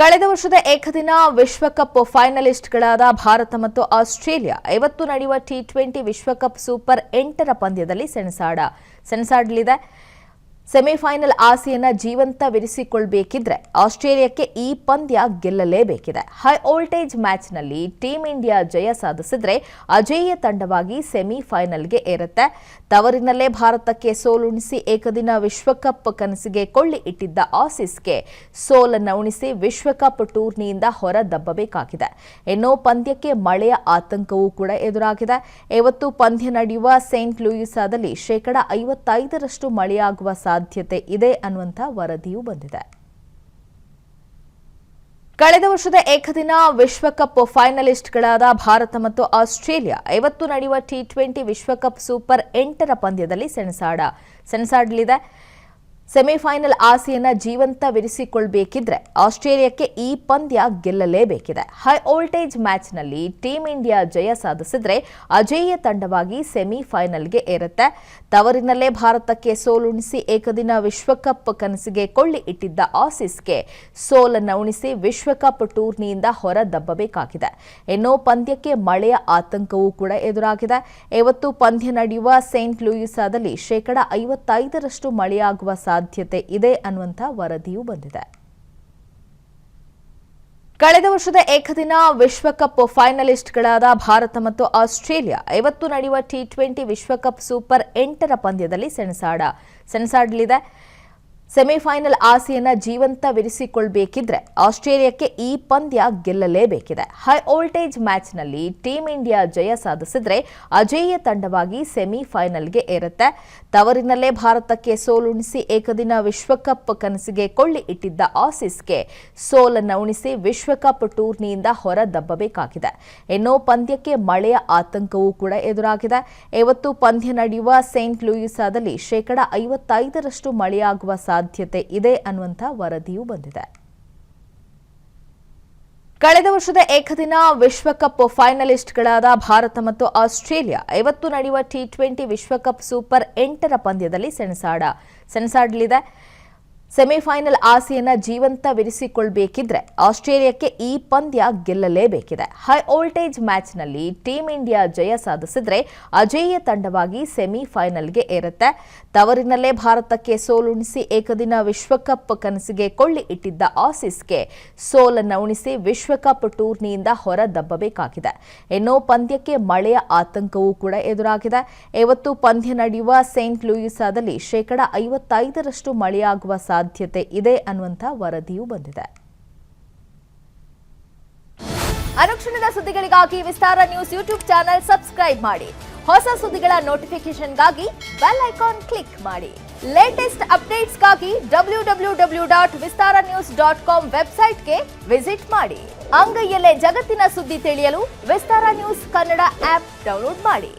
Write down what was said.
ಕಳೆದ ವರ್ಷದ ಏಕದಿನ ವಿಶ್ವಕಪ್ ಫೈನಲಿಸ್ಟ್ಗಳಾದ ಭಾರತ ಮತ್ತು ಆಸ್ಟ್ರೇಲಿಯಾ ಇವತ್ತು ನಡೆಯುವ ಟಿ20 ವಿಶ್ವಕಪ್ ಸೂಪರ್ 8ರ ಪಂದ್ಯದಲ್ಲಿ ಸೆಣಸಾಡಲಿದೆ. ಸೆಮಿಫೈನಲ್ ಆಸೆಯನ್ನ ಜೀವಂತವಿರಿಸಿಕೊಳ್ಳಬೇಕಿದ್ರೆ ಆಸ್ಟ್ರೇಲಿಯಾಕ್ಕೆ ಈ ಪಂದ್ಯ ಗೆಲ್ಲಲೇಬೇಕಿದೆ. ಹೈ ವೋಲ್ಟೇಜ್ ಮ್ಯಾಚ್ನಲ್ಲಿ ಟೀಂ ಇಂಡಿಯಾ ಜಯ ಸಾಧಿಸಿದ್ರೆ ಅಜೇಯ ತಂಡವಾಗಿ ಸೆಮಿಫೈನಲ್ಗೆ ಏರುತ್ತೆ. ತವರಿನಲ್ಲೇ ಭಾರತಕ್ಕೆ ಸೋಲುಣಿಸಿ ಏಕದಿನ ವಿಶ್ವಕಪ್ ಕನಸಿಗೆ ಕೊಳ್ಳಿ ಇಟ್ಟಿದ್ದ ಆಸೀಸ್ಗೆ ಸೋಲನ್ನು ಉಣಿಸಿ ವಿಶ್ವಕಪ್ ಟೂರ್ನಿಯಿಂದ ಹೊರದಬ್ಬಬೇಕಾಗಿದೆ. ಇನ್ನು ಪಂದ್ಯಕ್ಕೆ ಮಳೆಯ ಆತಂಕವೂ ಕೂಡ ಎದುರಾಗಿದೆ. ಇವತ್ತು ಪಂದ್ಯ ನಡೆಯುವ ಸೇಂಟ್ ಲೂಯಿಸಾದಲ್ಲಿ 55% ಮಳೆಯಾಗುವ ಸಾಧ್ಯತೆ ಇದೆ ಅನ್ನುವಂಥ ವರದಿಯೂ ಬಂದಿದೆ. ಕಳೆದ ವರ್ಷದ ಏಕದಿನ ವಿಶ್ವಕಪ್ ಫೈನಲಿಸ್ಟ್ಗಳಾದ ಭಾರತ ಮತ್ತು ಆಸ್ಟ್ರೇಲಿಯಾ ಇವತ್ತು ನಡೆಯುವ ಟಿ20 ವಿಶ್ವಕಪ್ ಸೂಪರ್ 8ರ ಪಂದ್ಯದಲ್ಲಿ ಸೆಣಸಾಡಲಿದೆ. ಸೆಮಿಫೈನಲ್ ಆಸೆಯನ್ನ ಜೀವಂತವಿರಿಸಿಕೊಳ್ಳಬೇಕಿದ್ರೆ ಆಸ್ಟ್ರೇಲಿಯಾಕ್ಕೆ ಈ ಪಂದ್ಯ ಗೆಲ್ಲಲೇಬೇಕಿದೆ. ಹೈ ವೋಲ್ಟೇಜ್ ಮ್ಯಾಚ್ನಲ್ಲಿ ಟೀಂ ಇಂಡಿಯಾ ಜಯ ಸಾಧಿಸಿದ್ರೆ ಅಜೇಯ ತಂಡವಾಗಿ ಸೆಮಿಫೈನಲ್ಗೆ ಏರುತ್ತೆ. ತವರಿನಲ್ಲೇ ಭಾರತಕ್ಕೆ ಸೋಲುಣಿಸಿ ಏಕದಿನ ವಿಶ್ವಕಪ್ ಕನಸಿಗೆ ಕೊಳ್ಳಿ ಇಟ್ಟಿದ್ದ ಆಸೀಸ್ಗೆ ಸೋಲನ್ನು ಉಣಿಸಿ ವಿಶ್ವಕಪ್ ಟೂರ್ನಿಯಿಂದ ಹೊರದಬ್ಬಬೇಕಾಗಿದೆ. ಇನ್ನು ಪಂದ್ಯಕ್ಕೆ ಮಳೆಯ ಆತಂಕವೂ ಕೂಡ ಎದುರಾಗಿದೆ. ಇವತ್ತು ಪಂದ್ಯ ನಡೆಯುವ ಸೇಂಟ್ ಲೂಯಿಸಾದಲ್ಲಿ 55% ಮಳೆಯಾಗುವ ಸಾಧ್ಯತೆ ಇದೆ ಅನ್ನುವಂಥ ವರದಿಯೂ ಬಂದಿದೆ. ಕಳೆದ ವರ್ಷದ ಏಕದಿನ ವಿಶ್ವಕಪ್ ಫೈನಲಿಸ್ಟ್ಗಳಾದ ಭಾರತ ಮತ್ತು ಆಸ್ಟ್ರೇಲಿಯಾ ಇವತ್ತು ನಡೆಯುವ ಟಿ20 ವಿಶ್ವಕಪ್ ಸೂಪರ್ 8ರ ಪಂದ್ಯದಲ್ಲಿ ಸೆಣಸಾಡಲಿದೆ. ಸೆಮಿಫೈನಲ್ ಆಸೆಯನ್ನ ಜೀವಂತವಿರಿಸಿಕೊಳ್ಳಬೇಕಿದ್ರೆ ಆಸ್ಟ್ರೇಲಿಯಾಕ್ಕೆ ಈ ಪಂದ್ಯ ಗೆಲ್ಲಲೇಬೇಕಿದೆ. ಹೈ ವೋಲ್ಟೇಜ್ ಮ್ಯಾಚ್ನಲ್ಲಿ ಟೀಂ ಇಂಡಿಯಾ ಜಯ ಸಾಧಿಸಿದ್ರೆ ಅಜೇಯ ತಂಡವಾಗಿ ಸೆಮಿಫೈನಲ್ಗೆ ಏರುತ್ತೆ. ತವರಿನಲ್ಲೇ ಭಾರತಕ್ಕೆ ಸೋಲುಣಿಸಿ ಏಕದಿನ ವಿಶ್ವಕಪ್ ಕನಸಿಗೆ ಕೊಳ್ಳಿ ಇಟ್ಟಿದ್ದ ಆಸೀಸ್ಗೆ ಸೋಲನ್ನು ಉಣಿಸಿ ವಿಶ್ವಕಪ್ ಟೂರ್ನಿಯಿಂದ ಹೊರದಬ್ಬಬೇಕಾಗಿದೆ. ಇನ್ನು ಪಂದ್ಯಕ್ಕೆ ಮಳೆಯ ಆತಂಕವೂ ಕೂಡ ಎದುರಾಗಿದೆ. ಇವತ್ತು ಪಂದ್ಯ ನಡೆಯುವ ಸೇಂಟ್ ಲೂಯಿಸಾದಲ್ಲಿ 55% ಮಳೆಯಾಗುವ ಸಾಧ್ಯತೆ ಇದೆ ಅನ್ನುವಂಥ ವರದಿಯೂ ಬಂದಿದೆ. ಕಳೆದ ವರ್ಷದ ಏಕದಿನ ವಿಶ್ವಕಪ್ ಫೈನಲಿಸ್ಟ್ಗಳಾದ ಭಾರತ ಮತ್ತು ಆಸ್ಟ್ರೇಲಿಯಾ ಇವತ್ತು ನಡೆಯುವ ಟಿ20 ವಿಶ್ವಕಪ್ ಸೂಪರ್ 8ರ ಪಂದ್ಯದಲ್ಲಿ ಸೆಣಸಾಡಲಿದೆ. ಸೆಮಿಫೈನಲ್ ಆಸೆಯನ್ನ ಜೀವಂತವಿರಿಸಿಕೊಳ್ಳಬೇಕಿದ್ರೆ ಆಸ್ಟ್ರೇಲಿಯಾಕ್ಕೆ ಈ ಪಂದ್ಯ ಗೆಲ್ಲಲೇಬೇಕಿದೆ. ಹೈ ವೋಲ್ಟೇಜ್ ಮ್ಯಾಚ್ನಲ್ಲಿ ಟೀಂ ಇಂಡಿಯಾ ಜಯ ಸಾಧಿಸಿದ್ರೆ ಅಜೇಯ ತಂಡವಾಗಿ ಸೆಮಿಫೈನಲ್ಗೆ ಏರುತ್ತೆ. ತವರಿನಲ್ಲೇ ಭಾರತಕ್ಕೆ ಸೋಲುಣಿಸಿ ಏಕದಿನ ವಿಶ್ವಕಪ್ ಕನಸಿಗೆ ಕೊಳ್ಳಿ ಇಟ್ಟಿದ್ದ ಆಸೀಸ್ಗೆ ಸೋಲನ್ನು ಉಣಿಸಿ ವಿಶ್ವಕಪ್ ಟೂರ್ನಿಯಿಂದ ಹೊರದಬ್ಬಬೇಕಾಗಿದೆ. ಇನ್ನು ಪಂದ್ಯಕ್ಕೆ ಮಳೆಯ ಆತಂಕವೂ ಕೂಡ ಎದುರಾಗಿದೆ. ಇವತ್ತು ಪಂದ್ಯ ನಡೆಯುವ ಸೇಂಟ್ ಲೂಯಿಸಾದಲ್ಲಿ 55% ಮಳೆಯಾಗುವ ಸಾಧ್ಯತೆ ಇದೆ ಅನ್ನುವಂಥ ವರದಿಯೂ ಬಂದಿದೆ. ಅನುಕ್ಷಣದ ಸುದ್ದಿಗಳಿಗಾಗಿ ವಿಸ್ತಾರ ನ್ಯೂಸ್ ಯೂಟ್ಯೂಬ್ ಚಾನೆಲ್ ಸಬ್ಸ್ಕ್ರೈಬ್ ಮಾಡಿ. ಹೊಸ ಸುದ್ದಿಗಳ ನೋಟಿಫಿಕೇಶನ್ಗಾಗಿ ಬೆಲ್ ಐಕಾನ್ ಕ್ಲಿಕ್ ಮಾಡಿ. ಲೇಟೆಸ್ಟ್ ಅಪ್ಡೇಟ್ಸ್ಗಾಗಿ www.vistaranews.com ವೆಬ್ಸೈಟ್ಗೆ ವಿಸಿಟ್ ಮಾಡಿ. ಅಂಗೈಯಲ್ಲೇ ಜಗತ್ತಿನ ಸುದ್ದಿ ತಿಳಿಯಲು ವಿಸ್ತಾರ ನ್ಯೂಸ್ ಕನ್ನಡ ಆಪ್ ಡೌನ್ಲೋಡ್ ಮಾಡಿ.